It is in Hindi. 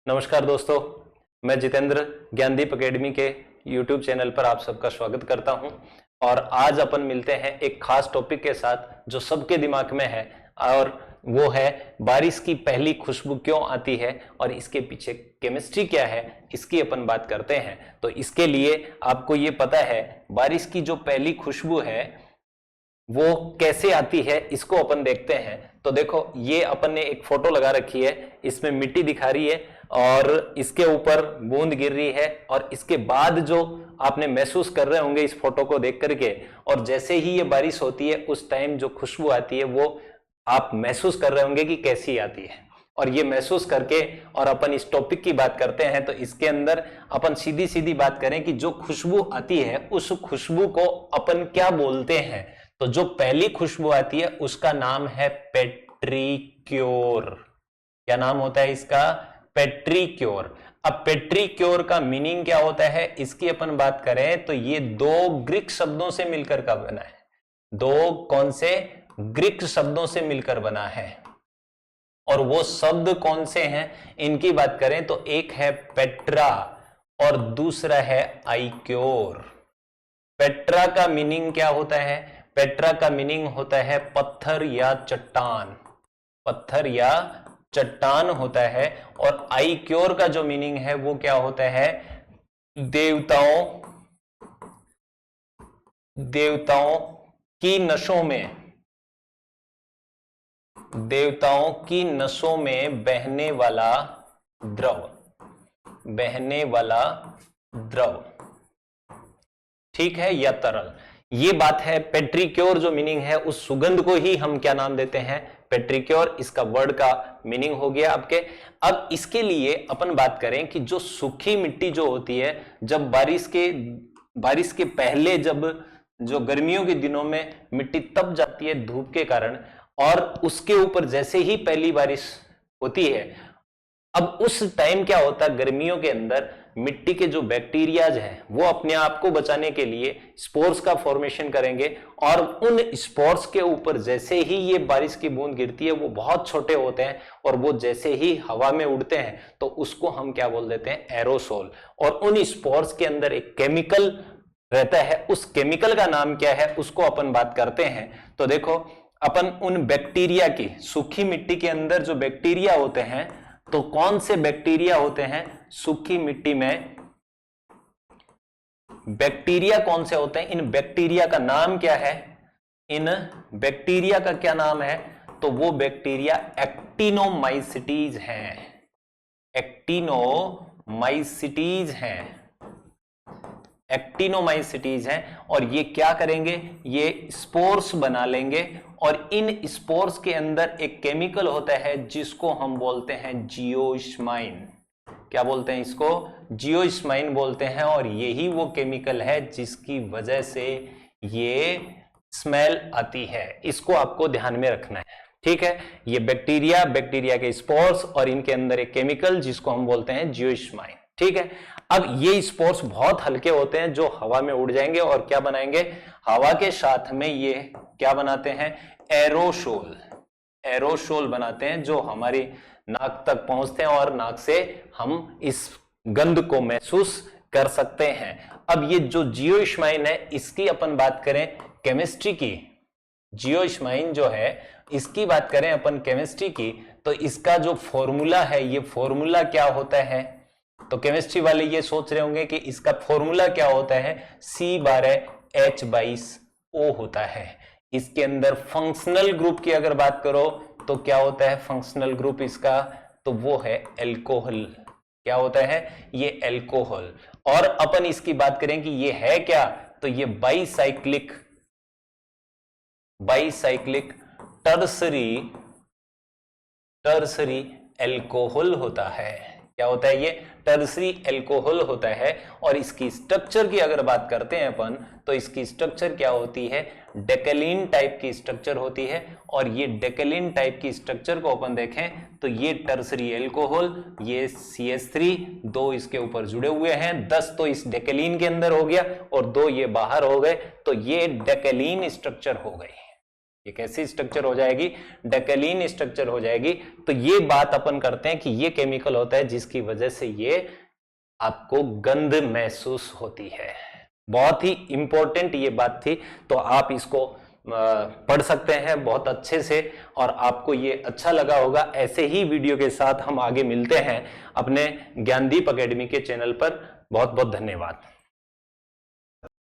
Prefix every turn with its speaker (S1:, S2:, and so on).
S1: नमस्कार दोस्तों, मैं जितेंद्र ज्ञानदीप एकेडमी के YouTube चैनल पर आप सबका स्वागत करता हूं। और आज अपन मिलते हैं एक खास टॉपिक के साथ जो सबके दिमाग में है, और वो है बारिश की पहली खुशबू क्यों आती है और इसके पीछे केमिस्ट्री क्या है, इसकी अपन बात करते हैं। तो इसके लिए आपको ये पता है बारिश की जो पहली खुशबू है वो कैसे आती है, इसको अपन देखते हैं। तो देखो, ये अपन ने एक फोटो लगा रखी है, इसमें मिट्टी दिखा रही है और इसके ऊपर बूंद गिर रही है, और इसके बाद जो आपने महसूस कर रहे होंगे इस फोटो को देख करके, और जैसे ही ये बारिश होती है उस टाइम जो खुशबू आती है वो आप महसूस कर रहे होंगे कि कैसी आती है। और ये महसूस करके और अपन इस टॉपिक की बात करते हैं, तो इसके अंदर अपन सीधी सीधी बात करें कि जो खुशबू आती है उस खुशबू को अपन क्या बोलते हैं। तो जो पहली खुशबू आती है उसका नाम है पेट्रीक्योर। क्या नाम होता है इसका? पेट्रीक्योर। अब पेट्रीक्योर का मीनिंग क्या होता है, इसकी अपन बात करें तो ये दो ग्रीक शब्दों से मिलकर का बना है। दो कौन से ग्रीक शब्दों से मिलकर बना है, और वो शब्द कौन से हैं इनकी बात करें तो एक है पेट्रा और दूसरा है आइक्योर। पेट्रा का मीनिंग क्या होता है? पेट्रा का मीनिंग होता है पत्थर या चट्टान। पत्थर या चट्टान होता है। और आइक्योर का जो मीनिंग है वो क्या होता है? देवताओं की नसों में, देवताओं की नसों में बहने वाला द्रव, बहने वाला द्रव, ठीक है, या तरल। ये बात है। पेट्रीक्योर जो मीनिंग है उस सुगंध को ही हम क्या नाम देते हैं? पेट्रीक्योर। इसका वर्ड का मीनिंग हो गया आपके। अब इसके लिए अपन बात करें कि जो सूखी मिट्टी जो होती है, जब बारिश के पहले, जब जो गर्मियों के दिनों में मिट्टी तप जाती है धूप के कारण, और उसके ऊपर जैसे ही पहली बारिश होती है, अब उस टाइम क्या होता है, गर्मियों के अंदर मिट्टी के जो बैक्टीरियाज हैं वो अपने आप को बचाने के लिए स्पोर्स का फॉर्मेशन करेंगे, और उन स्पोर्स के ऊपर जैसे ही ये बारिश की बूंद गिरती है वो बहुत छोटे होते हैं, और वो जैसे ही हवा में उड़ते हैं तो उसको हम क्या बोल देते हैं? एरोसोल। और उन स्पोर्स के अंदर एक केमिकल रहता है, उस केमिकल का नाम क्या है उसको अपन बात करते हैं। तो देखो, अपन उन बैक्टीरिया की, सूखी मिट्टी के अंदर जो बैक्टीरिया होते हैं, तो कौन से बैक्टीरिया होते हैं सूखी मिट्टी में? बैक्टीरिया कौन से होते हैं? इन बैक्टीरिया का नाम क्या है? इन बैक्टीरिया का क्या नाम है? तो वो बैक्टीरिया एक्टिनोमाइसिटीज हैं। एक्टिनोमाइसिटीज हैं। एक्टिनोमाइसिटीज हैं। और ये क्या करेंगे? ये स्पोर्स बना लेंगे, और इन स्पोर्स के अंदर एक केमिकल होता है जिसको हम बोलते हैं जियोस्माइन। क्या बोलते हैं इसको? जियोस्माइन बोलते हैं। और यही वो केमिकल है जिसकी वजह से ये स्मेल आती है। इसको आपको ध्यान में रखना है, ठीक है। ये बैक्टीरिया के स्पोर्स, और इनके अंदर एक केमिकल जिसको हम बोलते हैं जियोस्माइन, ठीक है। अब ये स्पोर्स बहुत हल्के होते हैं जो हवा में उड़ जाएंगे, और क्या बनाएंगे? हवा के साथ में ये क्या बनाते हैं? एरोसोल। एरोसोल बनाते हैं जो हमारी नाक तक पहुंचते हैं, और नाक से हम इस गंध को महसूस कर सकते हैं। अब ये जो जियोस्माइन है इसकी अपन बात करें केमिस्ट्री की, जियोस्माइन जो है इसकी बात करें अपन केमिस्ट्री की, तो इसका जो फॉर्मूला है, ये फॉर्मूला क्या होता है? तो केमिस्ट्री वाले ये सोच रहे होंगे कि इसका फॉर्मूला क्या होता है? C/H/O होता है। इसके अंदर फंक्शनल ग्रुप की अगर बात करो तो क्या होता है फंक्शनल ग्रुप इसका? तो वो है एल्कोहल। क्या होता है? ये एल्कोहल। और अपन इसकी बात करें कि ये है क्या, तो ये बाईसाइक्लिक टर्सरी एल्कोहल होता है। क्या होता है? ये टर्सरी एल्कोहल होता है। और इसकी स्ट्रक्चर की अगर बात करते हैं अपन, तो इसकी स्ट्रक्चर क्या होती है? डेकेलिन टाइप की स्ट्रक्चर होती है। और ये डेकेलिन टाइप की स्ट्रक्चर को अपन देखें तो ये टर्सरी एल्कोहल, ये CH3, 2 इसके ऊपर जुड़े हुए हैं, 10 तो इस डेकेलिन के अंदर हो गया और 2 ये बाहर हो गए, तो ये डेकेलिन स्ट्रक्चर हो गई। ये कैसी स्ट्रक्चर हो जाएगी, डेकेलीन स्ट्रक्चर हो जाएगी। तो ये बात अपन करते हैं कि ये केमिकल होता है जिसकी वजह से ये आपको गंध महसूस होती है। बहुत ही इंपॉर्टेंट ये बात थी, तो आप इसको पढ़ सकते हैं बहुत अच्छे से और आपको ये अच्छा लगा होगा। ऐसे ही वीडियो के साथ हम आगे मिलते हैं अपने ज्ञानदीप एकेडमी के चैनल पर। बहुत बहुत धन्यवाद।